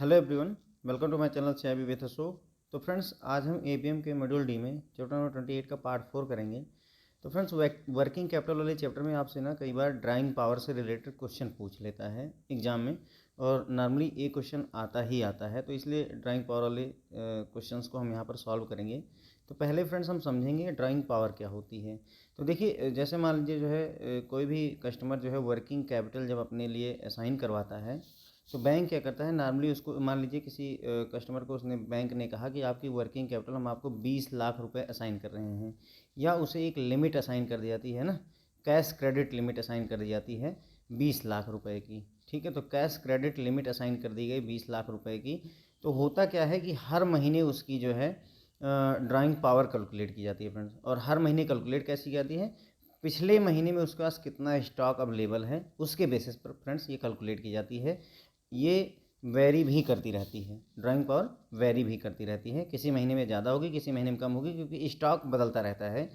Hello everyone, welcome to my channel CIB with show. तो friends, आज हम APM के मॉड्यूल डी में चैप्टर नंबर 28 का पार्ट 4 करेंगे। तो फ्रेंड्स, वर्किंग कैपिटल वाले चैप्टर में आपसे ना कई बार ड्राइंग पावर से रिलेटेड क्वेश्चन पूछ लेता है एग्जाम में, और नॉर्मली ये क्वेश्चन आता ही आता है, तो इसलिए ड्राइंग पावर वाले क्वेश्चंस को हम यहाँ पर सॉल्व करेंगे। तो पहले फ्रेंड्स हम समझेंगे ड्राइंग पावर क्या होती है। तो देखिए, जैसे मान लीजिए जो है कोई भी कस्टमर जो है वर्किंग कैपिटल जब अपने लिए असाइन करवाता है, तो बैंक क्या करता है, नॉर्मली उसको मान लीजिए किसी कस्टमर को उसने बैंक ने कहा कि आपकी वर्किंग कैपिटल हम आपको 20 लाख रुपए असाइन कर रहे हैं, या उसे एक लिमिट असाइन कर दी जाती है ना, कैश क्रेडिट लिमिट असाइन कर दी जाती है 20 लाख रुपए की। ठीक है, तो कैश क्रेडिट लिमिट असाइन कर दी गई 20 लाख रुपए की। तो होता क्या है कि हर महीने उसकी जो है ड्राइंग पावर कैलकुलेट की जाती है फ्रेंड्स। और हर महीने कैलकुलेट कैसी जाती है, पिछले महीने में उसके पास कितना स्टॉक अवेलेबल है उसके बेसिस पर फ्रेंड्स ये कैलकुलेट की जाती है। ये वेरी भी करती रहती है, ड्राइंग पावर वेरी भी करती रहती है, किसी महीने में ज़्यादा होगी, किसी महीने में कम होगी, क्योंकि स्टॉक बदलता रहता है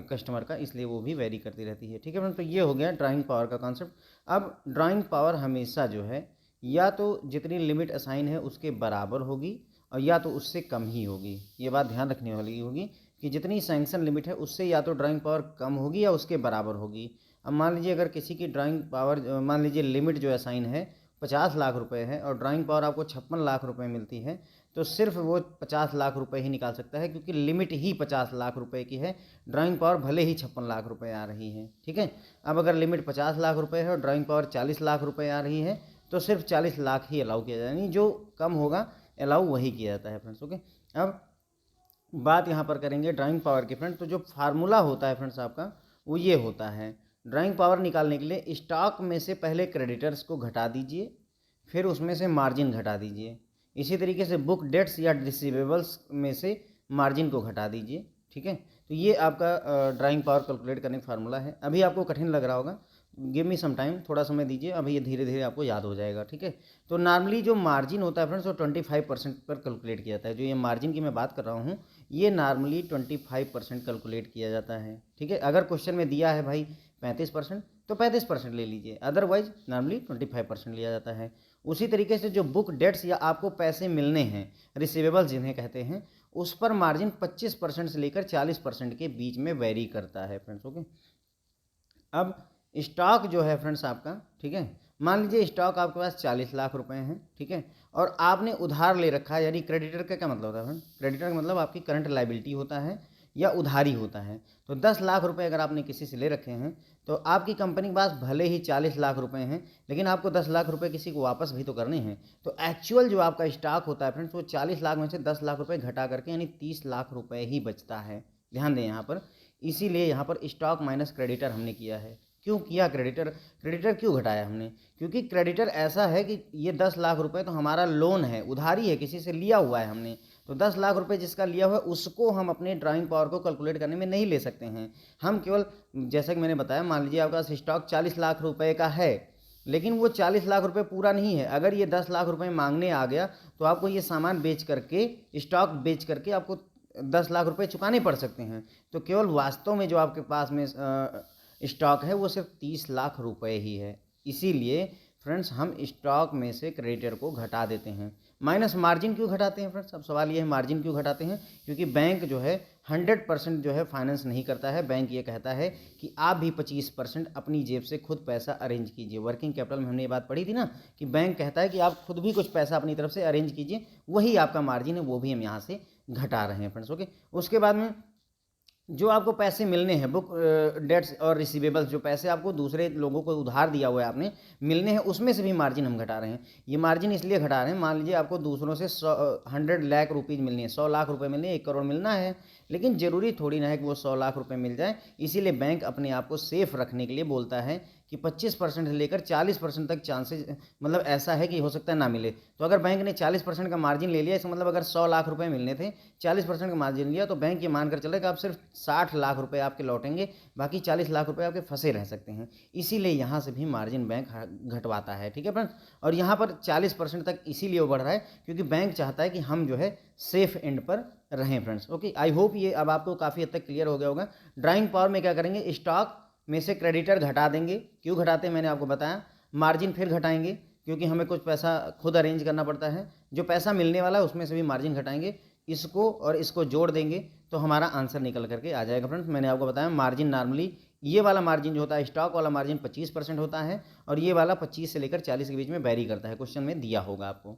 कस्टमर का, इसलिए वो भी वेरी करती रहती है। ठीक है फ्रेंड, तो ये हो गया ड्राइंग पावर का कॉन्सेप्ट। अब ड्राइंग पावर हमेशा जो है या तो जितनी लिमिट असाइन है उसके बराबर होगी, और या तो उससे कम ही होगी। ये बात ध्यान रखने वाली होगी कि जितनी सैंक्शन लिमिट है उससे या तो ड्राइंग पावर कम होगी या उसके बराबर होगी। अब मान लीजिए अगर किसी की ड्राइंग पावर, मान लीजिए लिमिट जो असाइन है 50 लाख रुपए है और ड्राइंग पावर आपको 56 लाख रुपए मिलती है, तो सिर्फ वो 50 लाख रुपए ही निकाल सकता है, क्योंकि लिमिट ही 50 लाख रुपए की है, ड्राइंग पावर भले ही 56 लाख रुपए आ रही है। ठीक है, अब अगर लिमिट 50 लाख रुपए है और ड्राइंग पावर 40 लाख रुपए आ रही है, तो सिर्फ 40 लाख ही अलाउ किया जाए, यानी जो कम होगा अलाउ वही किया जाता है फ्रेंड्स। ओके, अब बात यहाँ पर करेंगे ड्राइंग पावर की फ्रेंड। तो जो फार्मूला होता है फ्रेंड्स आपका, वो ये होता है, ड्राइंग पावर निकालने के लिए स्टॉक में से पहले क्रेडिटर्स को घटा दीजिए, फिर उसमें से मार्जिन घटा दीजिए। इसी तरीके से बुक डेट्स या रिसीवेबल्स में से मार्जिन को घटा दीजिए। ठीक है, तो ये आपका ड्राइंग पावर कैलकुलेट करने का फार्मूला है। अभी आपको कठिन लग रहा होगा, गिव मी सम टाइम, थोड़ा समय दीजिए, अभी ये धीरे धीरे आपको याद हो जाएगा। ठीक है, तो नॉर्मली जो मार्जिन होता है फ्रेंड्स वो 25% पर कैलकुलेट किया जाता है। जो ये मार्जिन की मैं बात कर रहा हूँ, ये नॉर्मली 25% कैलकुलेट किया जाता है। ठीक है, अगर क्वेश्चन में दिया है भाई 35%, तो 35% ले लीजिए, अदरवाइज नॉर्मली 25% लिया जाता है। उसी तरीके से जो बुक डेट्स या आपको पैसे मिलने हैं, रिसीवेबल्स जिन्हें कहते हैं, उस पर मार्जिन 25% से लेकर 40% के बीच में वेरी करता है फ्रेंड्स। ओके, अब स्टॉक जो है फ्रेंड्स आपका, ठीक है, मान लीजिए स्टॉक आपके पास 40 लाख रुपए हैं। ठीक है, और आपने उधार ले रखा है, यानी क्रेडिटर का क्या मतलब होता है फ्रेंड, क्रेडिटर का मतलब आपकी करंट लाइबिलिटी होता है या उधारी होता है। तो 10 लाख रुपए अगर आपने किसी से ले रखे हैं, तो आपकी कंपनी के पास भले ही 40 लाख रुपए हैं, लेकिन आपको 10 लाख रुपए किसी को वापस भी तो करने हैं। तो एक्चुअल जो आपका स्टॉक होता है फ्रेंड्स, वो 40 लाख में से 10 लाख रुपए घटा करके यानी 30 लाख रुपए ही बचता है। ध्यान दें यहाँ पर, इसीलिए यहाँ पर स्टॉक माइनस क्रेडिटर हमने किया है। क्यों किया क्रेडिटर, क्रेडिटर क्यों घटाया हमने, क्योंकि क्रेडिटर ऐसा है कि ये 10 लाख रुपए तो हमारा लोन है, उधारी है, किसी से लिया हुआ है हमने। तो 10 लाख रुपए जिसका लिया हुआ है उसको हम अपने ड्राइंग पावर को कैलकुलेट करने में नहीं ले सकते हैं। हम केवल, जैसा कि मैंने बताया, मान लीजिए आपका स्टॉक 40 लाख रुपए का है, लेकिन वो 40 लाख रुपए पूरा नहीं है। अगर ये 10 लाख रुपए मांगने आ गया, तो आपको ये सामान बेच करके, स्टॉक बेच करके आपको 10 लाख रुपए चुकाने पड़ सकते हैं। तो केवल वास्तव में जो आपके पास में स्टॉक है वो सिर्फ 30 लाख रुपए ही है। इसीलिए फ्रेंड्स हम स्टॉक में से क्रेडिटर को घटा देते हैं। माइनस मार्जिन क्यों घटाते हैं फ्रेंड्स, अब सवाल ये है मार्जिन क्यों घटाते हैं, क्योंकि बैंक जो है 100% जो है फाइनेंस नहीं करता है। बैंक ये कहता है कि आप भी 25% अपनी जेब से खुद पैसा अरेंज कीजिए। वर्किंग कैपिटल में हमने ये बात पढ़ी थी ना, कि बैंक कहता है कि आप खुद भी कुछ पैसा अपनी तरफ से अरेंज कीजिए, वही आपका मार्जिन है, वो भी हम यहाँ से घटा रहे हैं फ्रेंड्स। ओके, उसके बाद में जो आपको पैसे मिलने हैं, बुक डेट्स और रिसीवेबल्स, जो पैसे आपको दूसरे लोगों को उधार दिया हुआ है आपने, मिलने हैं, उसमें से भी मार्जिन हम घटा रहे हैं। ये मार्जिन इसलिए घटा रहे हैं, मान लीजिए आपको दूसरों से 100 लाख रुपीज़ मिलनी है, 100 लाख रुपए मिलने, 1 करोड़ मिलना है, लेकिन ज़रूरी थोड़ी ना है कि वो 100 लाख रुपए मिल जाए। इसीलिए बैंक अपने आप को सेफ रखने के लिए बोलता है कि 25% से लेकर 40% तक चांसेस, मतलब ऐसा है कि हो सकता है ना मिले। तो अगर बैंक ने 40% का मार्जिन ले लिया, इसका मतलब अगर 100 लाख रुपए मिलने थे, 40% का मार्जिन लिया, तो बैंक ये मानकर चले कि आप सिर्फ 60 लाख रुपए आपके लौटेंगे, बाकी 40 लाख रुपए आपके फंसे रह सकते हैं। इसीलिए यहाँ से भी मार्जिन बैंक घटवाता है। ठीक है फ्रेंड्स, और यहाँ पर 40% तक इसीलिए वो बढ़ रहा है क्योंकि बैंक चाहता है कि हम जो है सेफ एंड पर रहें फ्रेंड्स। ओके, आई होप ये अब आपको काफ़ी हद तक क्लियर हो गया होगा। ड्राइंग पावर में क्या करेंगे, स्टॉक में से क्रेडिटर घटा देंगे। क्यों घटाते हैं मैंने आपको बताया, मार्जिन फिर घटाएंगे, क्योंकि हमें कुछ पैसा खुद अरेंज करना पड़ता है। जो पैसा मिलने वाला है उसमें से भी मार्जिन घटाएंगे, इसको और इसको जोड़ देंगे तो हमारा आंसर निकल करके आ जाएगा। फ्रेंड्स मैंने आपको बताया मार्जिन नॉर्मली ये वाला मार्जिन जो होता है स्टॉक वाला मार्जिन 25% होता है और ये वाला 25 से लेकर 40 के बीच में वेरी करता है, क्वेश्चन में दिया होगा आपको।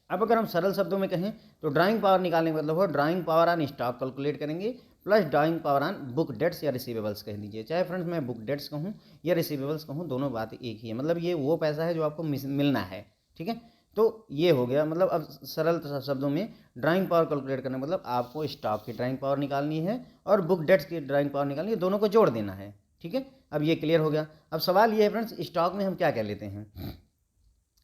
अब अगर हम सरल शब्दों में कहें तो ड्राइंग पावर निकालने का मतलब हो drawing power on stock calculate करेंगे plus drawing power on book debts या रिसीवेबल्स कह दीजिए। चाहे फ्रेंड्स मैं बुक डेट्स कहूँ या रिसीवेबल्स कहूँ, दोनों बात एक ही है, मतलब ये वो पैसा है जो आपको मिलना है, ठीक है। तो ये हो गया, मतलब अब सरल शब्दों में ड्राइंग पावर कैलकुलेट करने मतलब आपको स्टॉक की ड्राइंग पावर निकालनी है और बुक डेट्स की ड्राइंग पावर निकालनी है, दोनों को जोड़ देना है, ठीक है। अब ये क्लियर हो गया। अब सवाल ये है फ्रेंड्स, स्टॉक में हम क्या क्या लेते हैं।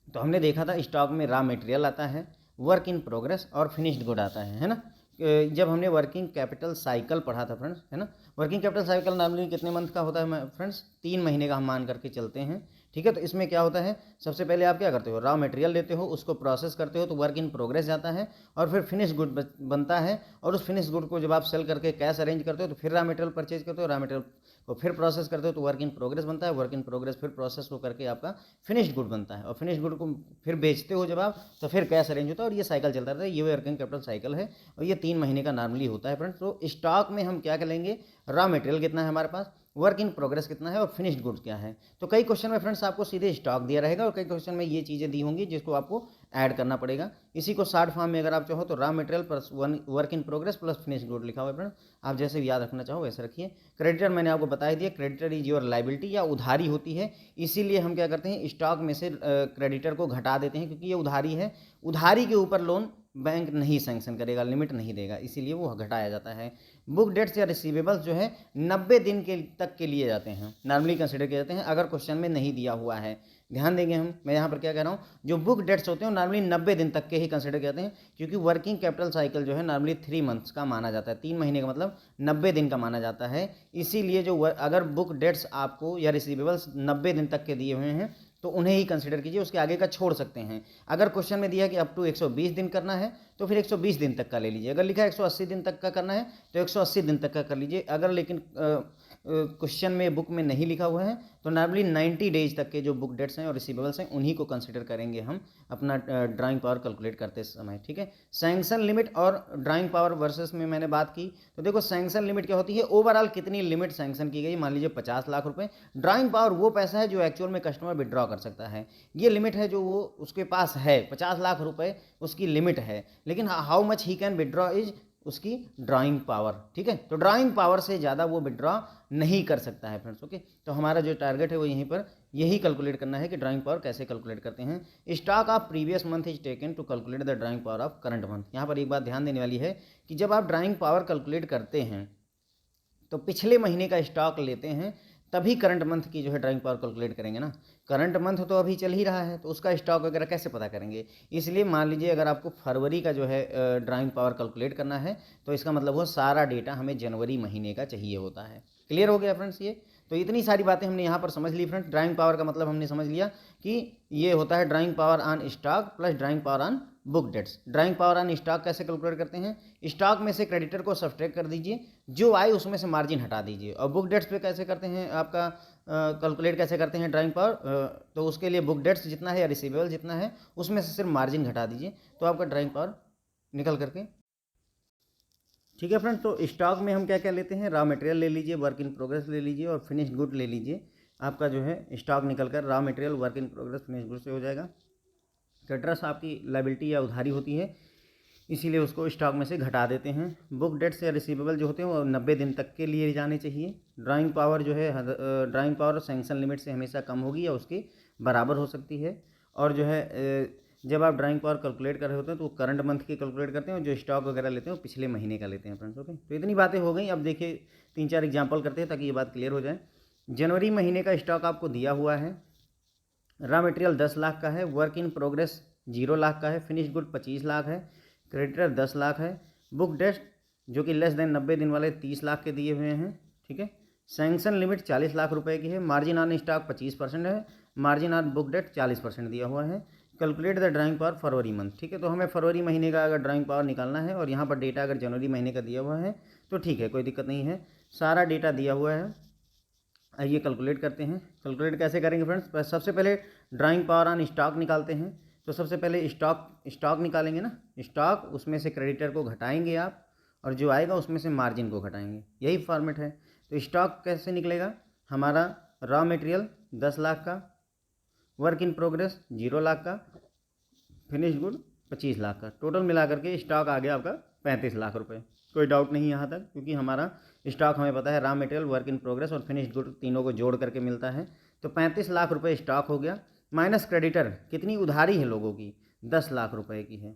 तो हमने देखा था स्टॉक में रॉ मटेरियल आता है, वर्क इन प्रोग्रेस और फिनिश्ड गुड आता है ना। जब हमने वर्किंग कैपिटल साइकिल पढ़ा था फ्रेंड्स, है ना, वर्किंग कैपिटल साइकिल नॉर्मली कितने मंथ का होता है फ्रेंड्स, 3 महीने का हम मान करके चलते हैं, ठीक है। तो इसमें क्या होता है, सबसे पहले आप क्या करते हो, रॉ मटेरियल लेते हो, उसको प्रोसेस करते हो तो वर्क इन प्रोग्रेस जाता है और फिर फिनिश गुड बनता है और उस फिनिश गुड को जब आप सेल करके कैश अरेंज करते हो तो फिर रॉ मटेरियल परचेज करते हो, रॉ मटेरियल को फिर प्रोसेस करते हो तो वर्क इन प्रोग्रेस बनता है, वर्क इन प्रोग्रेस फिर प्रोसेस को करके आपका फिनिश्ड गुड बनता है और फिनिश गुड को फिर बेचते हो जब आप तो फिर कैश अरेंज होता है और ये साइकिल चलता रहता है। ये वर्किंग कैपिटल साइकिल है और ये 3 महीने का नॉर्मली होता है फ्रेंड्स। तो स्टॉक में हम क्या करेंगे, रॉ मटेरियल कितना है हमारे पास, वर्क इन प्रोग्रेस कितना है और फिनिश्ड गुड्स क्या है। तो कई क्वेश्चन में फ्रेंड्स आपको सीधे स्टॉक दिया रहेगा और कई क्वेश्चन में ये चीज़ें दी होंगी जिसको आपको ऐड करना पड़ेगा। इसी को शॉर्ट फॉर्म में अगर आप चाहो तो raw material plus work in progress plus finished good लिखा हुआ है फ्रेंड्स, आप जैसे भी याद रखना चाहो वैसे रखिए। क्रेडिटर मैंने आपको बता ही दिया, क्रेडिटर इज योर लाइबिलिटी या उधारी होती है, इसीलिए हम क्या करते हैं स्टॉक में से क्रेडिटर को घटा देते हैं क्योंकि ये उधारी है, उधारी के ऊपर लोन बैंक नहीं सैंक्शन करेगा, लिमिट नहीं देगा, इसीलिए वो घटाया जाता है। बुक डेट्स या रिसीवेबल्स जो है 90 दिन के तक के लिए जाते हैं, नॉर्मली कंसिडर किए जाते हैं अगर क्वेश्चन में नहीं दिया हुआ है। ध्यान देंगे हम, मैं यहाँ पर क्या कह रहा हूँ, जो बुक डेट्स होते हैं नॉर्मली 90 दिन तक के ही कंसिडर किए जाते हैं क्योंकि वर्किंग कैपिटल साइकिल जो है नॉर्मली 3 मंथ्स का माना जाता है, 3 महीने का मतलब 90 दिन का माना जाता है। इसीलिए जो अगर बुक डेट्स आपको या रिसीवेबल्स 90 दिन तक के दिए हुए हैं तो उन्हें ही कंसिडर कीजिए, उसके आगे का छोड़ सकते हैं। अगर क्वेश्चन में दिया कि अप टू 120 दिन करना है तो फिर 120 दिन तक का ले लीजिए, अगर लिखा है 180 दिन तक का करना है तो 180 दिन तक का कर लीजिए। अगर लेकिन क्वेश्चन में बुक में नहीं लिखा हुआ है तो नॉर्मली 90 डेज तक के जो बुक डेट्स हैं और रिसीवेबल्स हैं उन्हीं को कंसिडर करेंगे हम अपना ड्राइंग पावर कैलकुलेट करते समय, ठीक है। सैंक्शन लिमिट और ड्राइंग पावर वर्सेस में मैंने बात की, तो देखो सैंक्शन लिमिट क्या होती है, ओवरऑल कितनी लिमिट सैंक्शन की गई, मान लीजिए 50 लाख रुपए। ड्राइंग पावर वो पैसा है जो एक्चुअल में कस्टमर विड्रॉ कर सकता है, ये लिमिट है जो वो उसके पास है, 50 लाख रुपए उसकी लिमिट है, लेकिन how much he can withdraw is उसकी ड्राइंग पावर, ठीक है। तो ड्राइंग पावर से ज़्यादा वो विड्रॉ नहीं कर सकता है फ्रेंड्स, ओके। तो हमारा जो टारगेट है वो यहीं पर यही कैलकुलेट करना है कि ड्राइंग पावर कैसे कैलकुलेट करते हैं। Stock of previous month is taken to calculate the drawing power of current month. यहाँ पर एक बात ध्यान देने वाली है कि जब आप ड्राइंग पावर कैलकुलेट करते हैं तो पिछले महीने का स्टॉक लेते हैं तभी करंट मंथ की जो है ड्राइंग पावर कैलकुलेट करेंगे ना। करंट मंथ तो अभी चल ही रहा है तो उसका स्टॉक वगैरह कैसे पता करेंगे, इसलिए मान लीजिए अगर आपको फरवरी का जो है ड्राइंग पावर कैलकुलेट करना है तो इसका मतलब वो सारा डेटा हमें जनवरी महीने का चाहिए होता है। क्लियर हो गया फ्रेंड्स ये। तो इतनी सारी बातें हमने यहाँ पर समझ ली फ्रेंड्स। ड्राइंग पावर का मतलब हमने समझ लिया कि ये होता है drawing power on stock plus drawing power on book debts. Drawing power on stock कैसे कैलकुलेट करते हैं, स्टॉक में से क्रेडिटर को सब्सट्रैक्ट कर दीजिए, जो आए उसमें से मार्जिन हटा दीजिए। और बुक डेट्स पे कैसे करते हैं, आपका कैलकुलेट कैसे करते हैं ड्राइंग पावर, तो उसके लिए बुक डेट्स जितना है या रिसीवेबल जितना है उसमें से सिर्फ मार्जिन घटा दीजिए तो आपका ड्राइंग पावर निकल करके, ठीक है फ्रेंड्स। तो स्टॉक में हम क्या क्या लेते हैं, रॉ मटेरियल ले लीजिए, वर्क इन प्रोग्रेस ले लीजिए और फिनिश्ड गुड ले लीजिए। आपका जो है स्टॉक निकल कर raw material work in progress finished good से हो जाएगा। क्रेडिटर्स आपकी लायबिलिटी या उधारी होती है, इसीलिए उसको स्टॉक में से घटा देते हैं। बुक डेट्स या रिसीवेबल जो होते हैं वो 90 दिन तक के लिए जाने चाहिए। ड्राइंग पावर जो है ड्राइंग पावर सैंक्शन लिमिट से हमेशा कम होगी या उसके बराबर हो सकती है। और जो है जब आप ड्राइंग पावर कैलकुलेट कर रहे होते हैं तो करंट मंथ की कैलकुलेट करते हैं और जो स्टॉक वगैरह लेते हैं वो पिछले महीने का लेते हैं फ्रेंड्स, ओके। तो इतनी बातें हो गई। अब देखिए 3-4 एग्जाम्पल करते हैं ताकि ये बात क्लियर हो जाए। जनवरी महीने का स्टॉक आपको दिया हुआ है, रॉ मटेरियल 10 लाख का है, वर्क इन प्रोग्रेस 0 लाख का है, फिनिश गुड 25 लाख है, क्रेडिटर 10 लाख है, बुक डेट जो कि लेस देन 90 दिन वाले 30 लाख के दिए हुए हैं, ठीक है। सैंक्शन लिमिट 40 लाख रुपए की है, मार्जिन ऑन स्टॉक 25% है, मार्जिन ऑन बुक डेट 40% दिया हुआ है। Calculate the drawing power February month, ठीक है। तो हमें फरवरी महीने का अगर ड्राइंग पावर निकालना है और यहाँ पर डेटा अगर जनवरी महीने का दिया हुआ है तो ठीक है, कोई दिक्कत नहीं है, सारा डेटा दिया हुआ है। आइए कैलकुलेट करते हैं। कैलकुलेट कैसे करेंगे फ्रेंड्स? सबसे पहले ड्राइंग पावर ऑन स्टॉक निकालते हैं। तो सबसे पहले स्टॉक निकालेंगे ना, स्टॉक, उसमें से क्रेडिटर को घटाएंगे आप, और जो आएगा उसमें से मार्जिन को घटाएंगे, यही फॉर्मेट है। तो स्टॉक कैसे निकलेगा? हमारा रॉ मटेरियल 10 लाख का, वर्क इन प्रोग्रेस 0 लाख का, फिनिश्ड गुड 25 लाख का, टोटल मिला करके स्टॉक आ गया आपका 35 लाख रुपए। कोई डाउट नहीं यहाँ तक, क्योंकि हमारा स्टॉक हमें पता है raw material, work in progress और फिनिश्ड गुड तीनों को जोड़ करके मिलता है। तो 35 लाख रुपए स्टॉक हो गया, माइनस क्रेडिटर, कितनी उधारी है लोगों की? 10 लाख रुपए की है,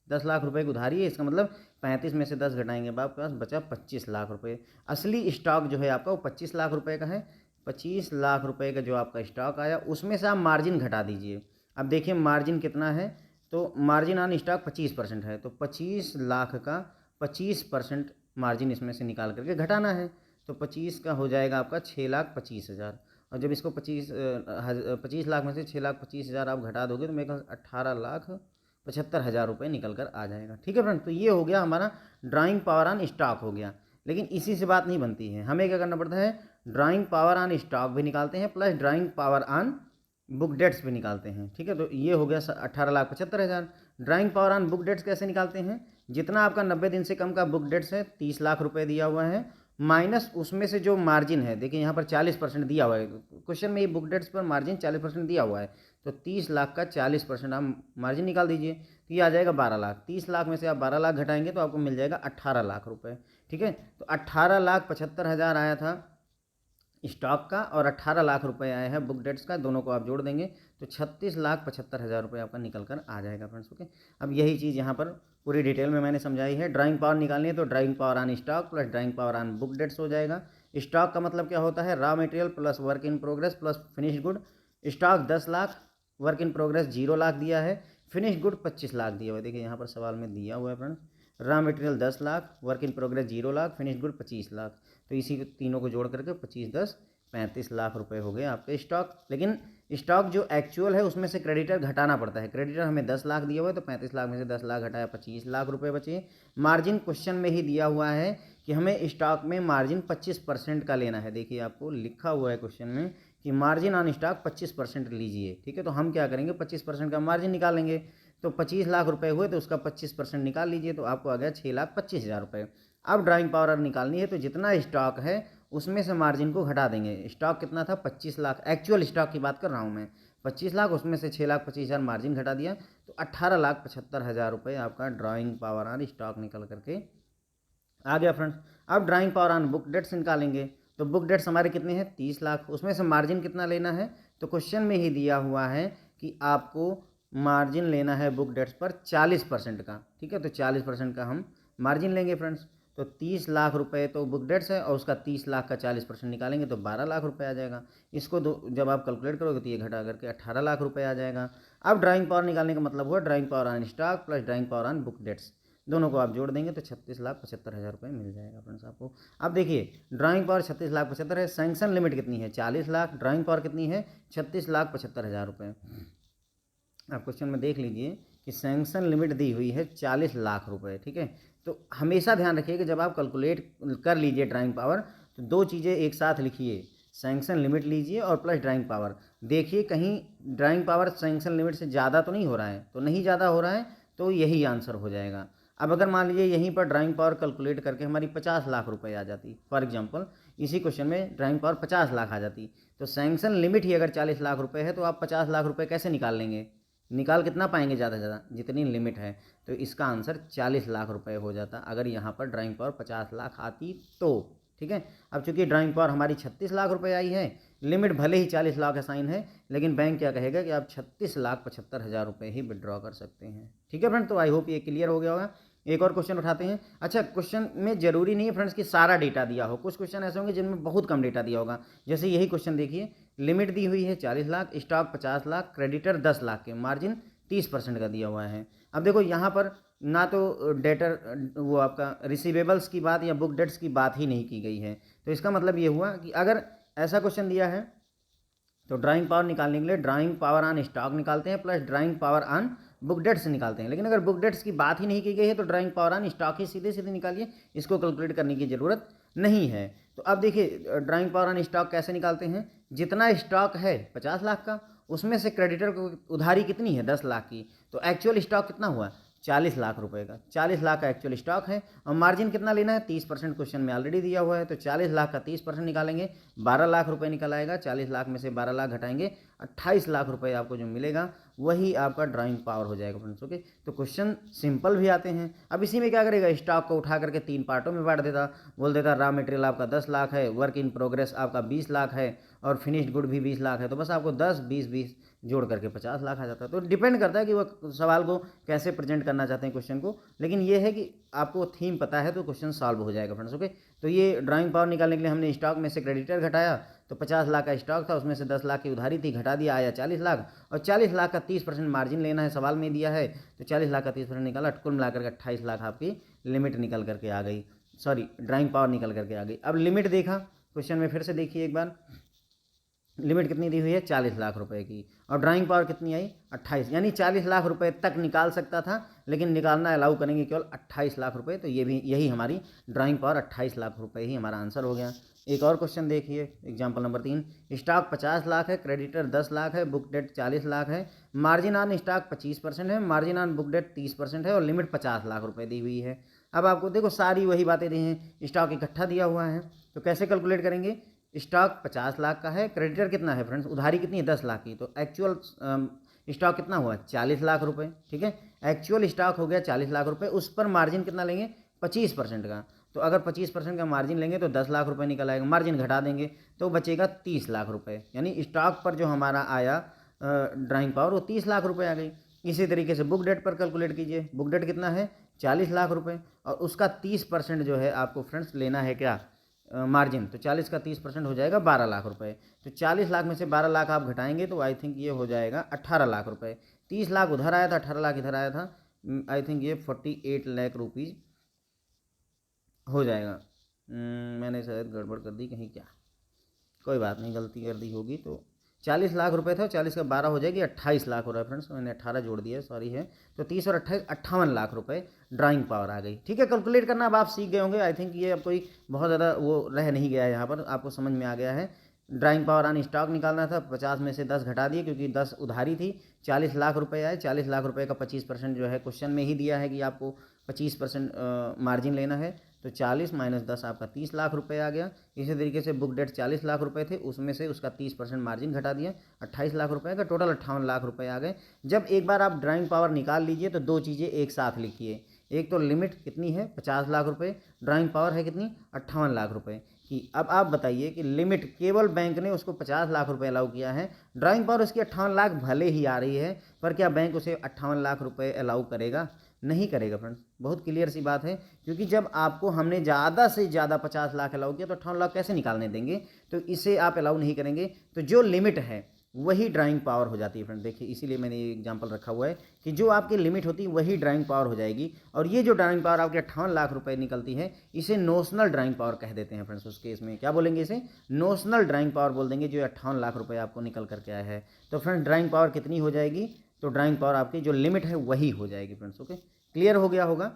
10 लाख रुपए की उधारी है। इसका मतलब 35 में से 10 घटाएंगे, आपके पास बचा 25 लाख रुपए। असली स्टॉक जो है आपका वो 25 लाख रुपए का है। 25 लाख रुपए का जो आपका स्टॉक आया, उसमें से आप मार्जिन घटा दीजिए। अब देखिए मार्जिन कितना है, तो मार्जिन ऑन स्टॉक 25% है, तो 25 लाख का 25% मार्जिन इसमें से निकाल करके घटाना है। तो 25 का हो जाएगा आपका 6,25,000। और जब इसको 25 लाख में से 6,25,000 आप घटा दोगे तो मेरे ख्याल 18,75,000 रुपये निकल कर आ जाएगा। ठीक है फ्रेंड, तो ये हो गया हमारा ड्राइंग पावर ऑन स्टॉक हो गया। लेकिन इसी से बात नहीं बनती है, हमें क्या करना पड़ता है? ड्राइंग पावर ऑन स्टॉक भी निकालते हैं, plus drawing power on book debts भी निकालते हैं। ठीक है, तो ये हो गया 18,75,000। Drawing power on book debts कैसे निकालते हैं? जितना आपका 90 दिन से कम का बुक डेट्स है, 30 लाख रुपए दिया हुआ है, माइनस उसमें से जो मार्जिन है, देखिए यहाँ पर 40% दिया हुआ है क्वेश्चन में, ये बुक डेट्स पर मार्जिन 40% दिया हुआ है। तो 30 लाख का 40% आप मार्जिन निकाल दीजिए, तो ये आ जाएगा 12 लाख। 30 लाख में से आप 12 लाख घटाएंगे तो आपको मिल जाएगा 18 लाख रुपये। ठीक है, तो 18,75,000 आया था स्टॉक का, और 18 लाख रुपए आया है बुक डेट्स का, दोनों को आप जोड़ देंगे तो 36,75,000 रुपये आपका निकल कर आ जाएगा फ्रेंड्स। ओके, अब यही चीज़ यहाँ पर पूरी डिटेल में मैंने समझाई है। ड्राइंग पावर निकालनी है तो drawing power on stock plus drawing power on book debts हो जाएगा। स्टॉक का मतलब क्या होता है? Raw material plus work in progress plus finish good. Stock 10 lakh, work in progress 0 lakh दिया है, फिनिश गुड 25 लाख दिया हुआ है। देखिए यहाँ पर सवाल में दिया हुआ है friends, raw material 10 lakh, work in progress 0 lakh, finish good 25 lakh. तो इसी तीनों को जोड़ करके 25 10 35 लाख रुपए हो गए आपके स्टॉक। लेकिन स्टॉक जो एक्चुअल है उसमें से क्रेडिटर घटाना पड़ता है। क्रेडिटर हमें 10 लाख दिया हुआ है, तो 35 लाख में से 10 लाख घटाया 25 लाख रुपए बचे। मार्जिन क्वेश्चन में ही दिया हुआ है कि हमें स्टॉक में मार्जिन 25% का लेना है। देखिए आपको लिखा हुआ है क्वेश्चन में कि मार्जिन ऑन स्टॉक 25% लीजिए। ठीक है, तो हम क्या करेंगे? 25% का मार्जिन निकालेंगे। तो 25 लाख रुपए हुए तो उसका 25% निकाल लीजिए, तो आपको आ गया 6,25,000 रुपये। अब ड्राइंग पावर निकालनी है, तो जितना स्टॉक है उसमें से मार्जिन को घटा देंगे। स्टॉक कितना था? 25 लाख, एक्चुअल स्टॉक की बात कर रहा हूँ मैं, 25 लाख, उसमें से 6,25,000 मार्जिन घटा दिया, तो 18,75,000 रुपये आपका ड्राइंग पावर ऑन स्टॉक निकल करके आ गया फ्रेंड्स। अब drawing power on book debts निकालेंगे, तो बुक डेट्स हमारे कितने हैं? 30 लाख, उसमें से मार्जिन कितना लेना है? तो क्वेश्चन में ही दिया हुआ है कि आपको मार्जिन लेना है बुक डेट्स पर 40% का। ठीक है, तो 40% का हम मार्जिन लेंगे फ्रेंड्स। तो 30 लाख रुपए तो बुक डेट्स है, और उसका 30 लाख का 40% निकालेंगे तो 12 लाख रुपए आ जाएगा। इसको जब आप कैलकुलेट करोगे तो ये घटा करके 18 लाख रुपए आ जाएगा। अब ड्राइंग पावर निकालने का मतलब हुआ drawing power on stock plus drawing power on book debts, दोनों को आप जोड़ देंगे तो 36,75,000 रुपये मिल जाएगा फ्रेंड्स आपको। अब देखिए ड्राइंग पावर 36,75,000 है, सैंक्शन लिमिट कितनी है? 40 लाख, ड्राइंग पावर कितनी है? 36,75,000 रुपये। आप क्वेश्चन में देख लीजिए कि सैंक्शन लिमिट दी हुई है 40 लाख रुपए। ठीक है, तो हमेशा ध्यान रखिए कि जब आप कैलकुलेट कर लीजिए ड्राइंग पावर, तो दो चीज़ें एक साथ लिखिए, सैंक्शन लिमिट लीजिए और प्लस ड्राइंग पावर। देखिए कहीं ड्राइंग पावर सैंक्शन लिमिट से ज़्यादा तो नहीं हो रहा है, तो नहीं ज़्यादा हो रहा है तो यही आंसर हो जाएगा। अब अगर मान लीजिए यहीं पर ड्राइंग पावर कैलकुलेट करके हमारी 50 लाख रुपए आ जाती, फॉर एग्जांपल इसी क्वेश्चन में ड्राइंग पावर 50 लाख आ जाती, तो सैंक्शन लिमिट ही अगर 40 लाख रुपए है तो आप 50 लाख रुपए कैसे निकाल लेंगे? निकाल कितना पाएंगे? ज़्यादा से ज़्यादा जितनी लिमिट है। तो इसका आंसर 40 लाख रुपए हो जाता अगर यहाँ पर ड्राइंग पावर 50 लाख आती तो। ठीक है, अब चूंकि ड्राइंग पावर हमारी 36 लाख रुपए आई है, लिमिट भले ही 40 लाख असाइन है, लेकिन बैंक क्या कहेगा कि आप 36,75,000 रुपये ही विड्रॉ कर सकते हैं। ठीक है फ्रेंड, तो आई होप ये क्लियर हो गया होगा। एक और क्वेश्चन उठाते हैं। अच्छा, क्वेश्चन में जरूरी नहीं है फ्रेंड्स कि सारा डेटा दिया हो, कुछ क्वेश्चन ऐसे होंगे जिनमें बहुत कम डेटा दिया होगा। जैसे यही क्वेश्चन देखिए, लिमिट दी हुई है 40 लाख, स्टॉक 50 लाख, क्रेडिटर 10 लाख के, मार्जिन 30% का दिया हुआ है। अब देखो यहाँ पर ना तो डेटर वो आपका रिसीवेबल्स की बात या बुक डेट्स की बात ही नहीं की गई है। तो इसका मतलब ये हुआ कि अगर ऐसा क्वेश्चन दिया है तो ड्राइंग पावर निकालने के लिए ड्राइंग पावर ऑन स्टॉक निकालते हैं plus drawing power on book debts निकालते हैं। लेकिन अगर बुक डेट्स की बात ही नहीं की गई है तो ड्राइंग पावर ऑन स्टॉक ही सीधे सीधे निकालिए, इसको कैलकुलेट करने की ज़रूरत नहीं है। तो अब देखिए ड्राइंग पावर ऑन स्टॉक कैसे निकालते हैं, जितना स्टॉक है 50 लाख का, उसमें से क्रेडिटर को उधारी कितनी है 10 लाख की, तो एक्चुअल स्टॉक कितना हुआ 40 लाख रुपए का, 40 लाख का एक्चुअल स्टॉक है। और मार्जिन कितना लेना है 30%, क्वेश्चन में ऑलरेडी दिया हुआ है। तो 40 लाख का 30% निकालेंगे, 12 लाख रुपए निकल आएगा। 40 लाख में से 12 लाख घटाएंगे, 28 लाख रुपए आपको जो मिलेगा वही आपका ड्राइंग पावर हो जाएगा फ्रेंड्स। ओके, तो क्वेश्चन सिंपल भी आते हैं। अब इसी में क्या करेगा, स्टॉक को उठा करके 3 पार्टों में बांट देता, बोल देता रॉ मटेरियल आपका 10 लाख है, वर्क इन प्रोग्रेस आपका 20 लाख है, और फिनिश्ड गुड भी 20 लाख है। तो बस आपको 10 20 20 जोड़ करके 50 लाख आ जाता है। तो डिपेंड करता है कि वो सवाल को कैसे प्रेजेंट करना चाहते हैं क्वेश्चन को, लेकिन ये है कि आपको थीम पता है तो क्वेश्चन सॉल्व हो जाएगा फ्रेंड्स। ओके, तो ये ड्राइंग पावर निकालने के लिए हमने स्टॉक में से क्रेडिटर घटाया, तो 50 लाख का स्टॉक था, उसमें से 10 लाख की उधारी थी, घटा दिया, आया 40 लाख। और 40 लाख का 30% मार्जिन लेना है, सवाल में दिया है, तो 40 लाख का 30% निकाला, कुल मिलाकर के 28 लाख आपकी लिमिट निकल करके आ गई, सॉरी ड्राइंग पावर निकल करके आ गई। अब लिमिट देखा क्वेश्चन में, फिर से देखिए एक बार, लिमिट कितनी दी हुई है 40 लाख रुपए की, और ड्राइंग पावर कितनी आई 28, यानी 40 लाख रुपए तक निकाल सकता था, लेकिन निकालना अलाउ करेंगे केवल 28 लाख रुपए। तो ये भी यही हमारी ड्राइंग पावर 28 लाख रुपए ही हमारा आंसर हो गया। एक और क्वेश्चन देखिए, एग्जाम्पल नंबर 3, स्टॉक 50 लाख है, क्रेडिटर 10 लाख है, बुक डेट 40 लाख है, मार्जिन ऑन स्टॉक 25% है, मार्जिन ऑन बुक डेट 30% है, और लिमिट 50 लाख रुपए दी हुई है। अब आपको देखो सारी वही बातें दी हैं, स्टॉक इकट्ठा दिया हुआ है, तो कैसे कैलकुलेट करेंगे, स्टॉक 50 लाख का है, क्रेडिटर कितना है फ्रेंड्स, उधारी कितनी है 10 लाख की, तो एक्चुअल स्टॉक कितना हुआ 40 लाख रुपए, ठीक है, एक्चुअल स्टॉक हो गया 40 लाख रुपए, उस पर मार्जिन कितना लेंगे 25% का। तो अगर 25% का मार्जिन लेंगे तो 10 लाख रुपए निकल आएगा, मार्जिन घटा देंगे तो बचेगा 30 लाख रुपए, यानी स्टॉक पर जो हमारा आया ड्राइंग पावर वो 30 लाख रुपए आ गई। इसी तरीके से बुक डेट पर कैलकुलेट कीजिए, बुक डेट कितना है 40 लाख रुपए, और उसका 30% जो है आपको फ्रेंड्स लेना है क्या मार्जिन, तो 40 का 30% हो जाएगा 12 लाख रुपए। तो 40 लाख में से 12 लाख आप घटाएंगे तो आई थिंक ये हो जाएगा 18 लाख रुपए। 30 लाख उधर आया था, 18 लाख इधर आया था, आई थिंक ये 48 लाख रुपीज़ हो जाएगा। मैंने शायद गड़बड़ कर दी कहीं, क्या कोई बात नहीं, गलती कर दी होगी। तो 40 लाख रुपए थे, 40 का 12 हो जाएगी, 28 लाख हो रहा है फ्रेंड्स, मैंने 18 जोड़ दिया है, सॉरी है। तो 30 और 28 58 लाख रुपए ड्राइंग पावर आ गई। ठीक है, कैलकुलेट करना अब आप सीख गए होंगे, आई थिंक ये अब कोई बहुत ज़्यादा वो रह नहीं गया है, यहाँ पर आपको समझ में आ गया है। ड्राइंग पावर ऑन स्टॉक निकालना था, 50 में से 10 घटा दिए क्योंकि 10 उधारी थी, 40 लाख रुपए आए, 40 लाख रुपए का 25% जो है क्वेश्चन में ही दिया है कि आपको 25% मार्जिन लेना है, तो 40 माइनस 10 आपका 30 लाख रुपए आ गया। इसी तरीके से बुक डेट 40 लाख रुपए थे, उसमें से उसका 30% मार्जिन घटा दिया, 28 लाख रुपए का, टोटल 58 लाख रुपए आ गए। जब एक बार आप ड्राइंग पावर निकाल लीजिए तो दो चीज़ें एक साथ लिखिए, एक तो लिमिट कितनी है 50 लाख रुपए, ड्राइंग पावर है कितनी 58 लाख रुपए की। अब आप बताइए कि लिमिट केवल बैंक ने उसको 50 लाख रुपए अलाउ किया है, ड्राइंग पावर उसकी 58 लाख भले ही आ रही है, पर क्या बैंक उसे 58 लाख रुपए अलाउ करेगा, नहीं करेगा फ्रेंड्स। बहुत क्लियर सी बात है, क्योंकि जब आपको हमने ज़्यादा से ज़्यादा 50 लाख अलाउ किया तो 58 लाख कैसे निकालने देंगे, तो इसे आप अलाउ नहीं करेंगे। तो जो लिमिट है वही ड्राइंग पावर हो जाती है फ्रेंड। देखिए इसीलिए मैंने ये एग्जांपल रखा हुआ है कि जो आपकी लिमिट होती है वही ड्राइंग पावर हो जाएगी, और ये जो ड्राइंग पावर आपके 58 लाख रुपए निकलती है इसे नोशनल ड्राइंग पावर कह देते हैं फ्रेंड्स। उस केस में क्या बोलेंगे, इसे नोशनल ड्राइंग पावर बोल देंगे, जो 58 लाख रुपये आपको निकल करके आया है। तो फ्रेंड्स ड्राइंग पावर कितनी हो जाएगी, तो ड्राइंग पावर आपकी जो लिमिट है वही हो जाएगी फ्रेंड्स। ओके, क्लियर हो गया होगा।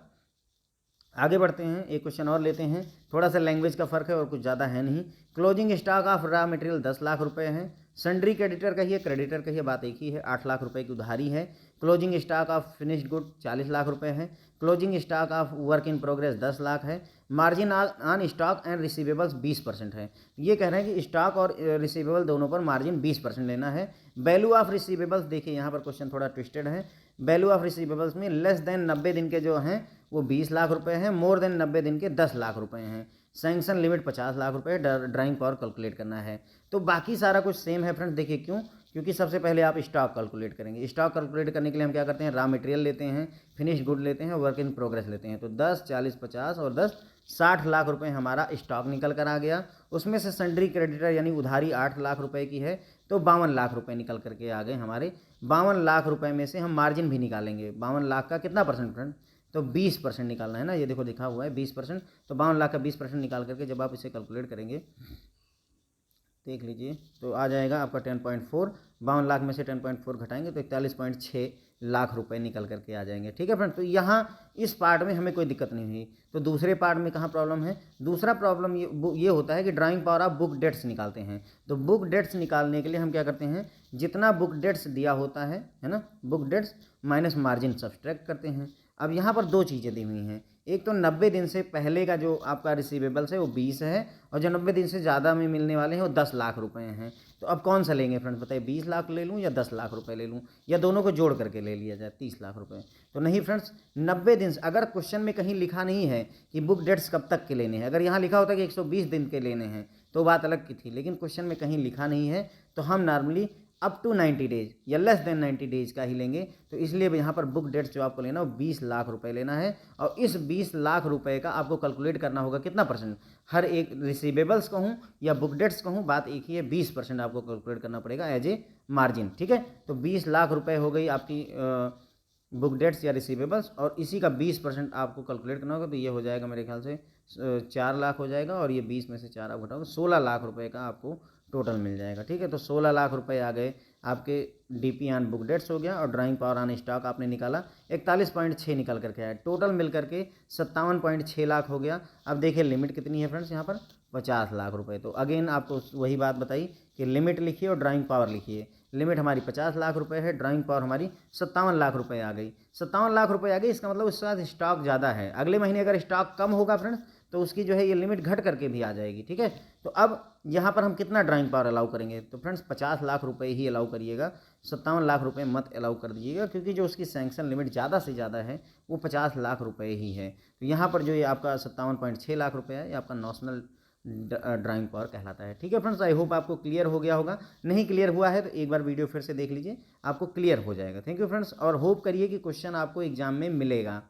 आगे बढ़ते हैं, एक क्वेश्चन और लेते हैं, थोड़ा सा लैंग्वेज का फर्क है और कुछ ज़्यादा है नहीं। Closing stock of raw material 10 lakh रुपए है, सन्ड्री क्रेडिटर कहिए क्रेडिटर कहिए, बात एक ही है, 8 लाख रुपए की उधारी है। Closing stock of finished good 40 lakh रुपए है, closing stock of work in progress 10 lakh है, margin on stock and receivables 20% है। ये कह रहे हैं कि स्टॉक और रिसीवेबल दोनों पर मार्जिन 20% लेना है। वैल्यू ऑफ रिसीवेबल्स, देखिए यहाँ पर क्वेश्चन थोड़ा ट्विस्टेड है, वैल्यू ऑफ रिसीवेबल्स में लेस देन 90 दिन के जो हैं वो 20 लाख रुपए हैं, मोर देन 90 दिन के 10 लाख रुपए हैं। सैंक्शन लिमिट 50 लाख रुपए, ड्राइंग पावर कैलकुलेट करना है। तो बाकी सारा कुछ सेम है फ्रेंड्स। देखिए क्यों, क्योंकि सबसे पहले आप स्टॉक कैलकुलेट करेंगे। स्टॉक कैलकुलेट करने के लिए हम क्या करते हैं, रॉ मटेरियल लेते हैं, फिनिश गुड लेते हैं, वर्क इन प्रोग्रेस लेते हैं। तो 10, 40, 50 और 10 60 लाख रुपए हमारा स्टॉक निकल कर आ गया। उसमें से सन्ड्री क्रेडिटर यानी उधारी 8 लाख रुपए की है, तो 52 लाख रुपए निकल करके आ गए हमारे। 52 लाख रुपए में से हम मार्जिन भी निकालेंगे, 52 लाख का कितना परसेंट फ्रेंड, तो 20% निकालना है ना, ये देखो लिखा हुआ है 20%। तो 52 लाख का 20% निकाल करके जब आप इसे कैलकुलेट करेंगे, देख लीजिए, तो आ जाएगा आपका 10.4। 52 लाख में से 10.4 घटाएंगे तो 41.6 लाख रुपए निकल करके आ जाएंगे। ठीक है फ्रेंड, तो यहाँ इस पार्ट में हमें कोई दिक्कत नहीं हुई। तो दूसरे पार्ट में कहाँ प्रॉब्लम है? दूसरा प्रॉब्लम ये होता है कि ड्राइंग पावर आप बुक डेट्स निकालते हैं। तो बुक डेट्स निकालने के लिए हम क्या करते हैं, जितना बुक डेट्स दिया होता है ना, book debts minus margin subtract करते हैं। अब यहाँ पर दो चीज़ें दी हुई हैं, एक तो 90 दिन से पहले का जो आपका रिसीवेबल्स है वो 20 है, और जो 90 दिन से ज़्यादा में मिलने वाले हैं वो 10 लाख रुपए हैं। तो अब कौन सा लेंगे फ्रेंड्स, बताइए, 20 लाख ले लूँ या 10 लाख रुपए ले लूँ, या दोनों को जोड़ करके ले लिया जाए 30 लाख रुपए? तो नहीं फ्रेंड्स, 90 दिन से, अगर क्वेश्चन में कहीं लिखा नहीं है कि बुक डेट्स कब तक के लेने हैं, अगर यहाँ लिखा होता कि 120 दिन के लेने हैं तो बात अलग की थी, लेकिन क्वेश्चन में कहीं लिखा नहीं है, तो हम नॉर्मली अप टू 90 डेज या लेस देन 90 डेज का ही लेंगे। तो इसलिए यहाँ पर बुक डेट्स जो आपको लेना है वो 20 लाख रुपए लेना है, और इस 20 लाख रुपए का आपको कैलकुलेट करना होगा कितना परसेंट, हर एक रिसीवेबल्स कहूँ या बुक डेट्स कहूँ, बात एक ही है, 20% आपको कैलकुलेट करना पड़ेगा एज ए मार्जिन। ठीक है, तो 20 लाख रुपए हो गई आपकी बुक डेट्स या रिसीवेबल्स, और इसी का 20% आपको कैलकुलेट करना होगा। तो ये हो जाएगा मेरे ख्याल से 4 लाख हो जाएगा, और ये 20 में से 4 आप घटाओगे, 16 लाख रुपए का आपको टोटल मिल जाएगा। ठीक है, तो 16 लाख रुपए आ गए आपके डीपी ऑन बुक डेट्स हो गया, और ड्राइंग पावर ऑन स्टॉक आपने निकाला 41.6 निकल करके आया, टोटल मिल करके 57.6 लाख हो गया। अब देखिए लिमिट कितनी है फ्रेंड्स, यहाँ पर 50 लाख रुपए। तो अगेन आपको वही बात बताई कि लिमिट लिखिए और ड्राइंग पावर लिखिए। लिमिट हमारी 50 लाख रुपए है, ड्राइंग पावर हमारी 57 लाख रुपए आ गई। 57 लाख रुपए आ गई, इसका मतलब उसके साथ स्टॉक ज़्यादा है। अगले महीने अगर स्टॉक कम होगा फ्रेंड्स तो उसकी जो है ये लिमिट घट करके भी आ जाएगी। ठीक है, तो अब यहाँ पर हम कितना ड्राइंग पावर अलाउ करेंगे, तो फ्रेंड्स 50 लाख रुपए ही अलाउ करिएगा, 57 लाख रुपए मत अलाउ कर दीजिएगा, क्योंकि जो उसकी सैंक्शन लिमिट ज़्यादा से ज़्यादा है वो 50 लाख रुपए ही है। तो यहाँ पर जो ये आपका 57.6 लाख रुपए है, ये आपका नॉशनल ड्राइंग पावर कहलाता है। ठीक है फ्रेंड्स, आई होप आपको क्लियर हो गया होगा। नहीं क्लियर हुआ है तो एक बार वीडियो फिर से देख लीजिए, आपको क्लियर हो जाएगा। थैंक यू फ्रेंड्स, और होप करिए कि क्वेश्चन आपको एग्जाम में मिलेगा।